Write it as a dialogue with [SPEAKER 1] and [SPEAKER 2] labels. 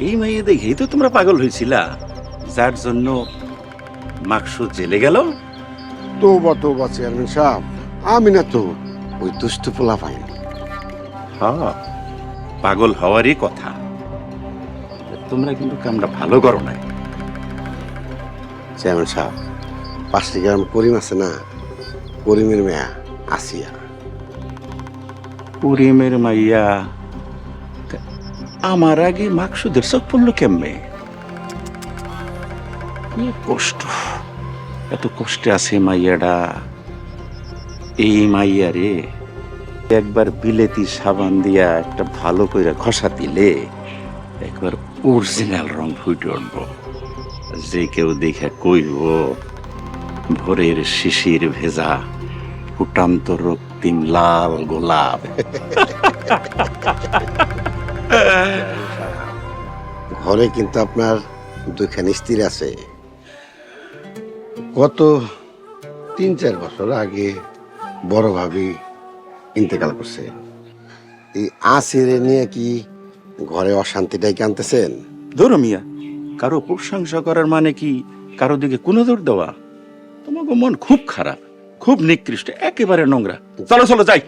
[SPEAKER 1] এই মেয়ে দেখেই তো তোমরা পাগল হয়েছিলা, যার জন্য মাকসুদ জেলে গেল।
[SPEAKER 2] তৌবা চেয়ারম্যান সাহেব, আমি না তো ওই দুষ্ট পোলা পাইনি।
[SPEAKER 1] হ্যাঁ, পাগল হওয়ারই কথা। তোমরা কিন্তু কামটা ভালো করো নাই।
[SPEAKER 2] চেয়ারম্যান সাহেব, পাঁচটি গ্রাম করিম আছে না, করিমের মেয়া আসিয়া।
[SPEAKER 1] করিমের মাইয়া আমার আগে মাকসুদের চোখ পড়লো কেমনে? কি কষ্ট, এত কষ্টে আছে মাইয়াটা। এই মাইয়া রে একবার বিলেতি সাবান দিয়া একটা ভালো করে ঘষা দিলে একবার অরিজিনাল রং ফুটে উঠবো। যে কেউ দেখে কইব ভোরের শিশির ভেজা ফুটান্ত রক্তিম লাল গোলাপ।
[SPEAKER 2] ঘরে কিন্তু আপনার দুইখানি স্ত্রী আছে। গত 3-4 বছর আগে বড় ভাবি ইন্তেকাল করছে। এই আসিরে নিয়ে কি ঘরে অশান্তিটাই আনতেছেন?
[SPEAKER 1] ধরো মিয়া, কারো প্রশংসা করার মানে কি কারো দিকে কোনো দৌড় দেওয়া? তোমাকে মন খুব খারাপ, খুব নিকৃষ্ট, একেবারে নোংরা। চলো চলো যাই।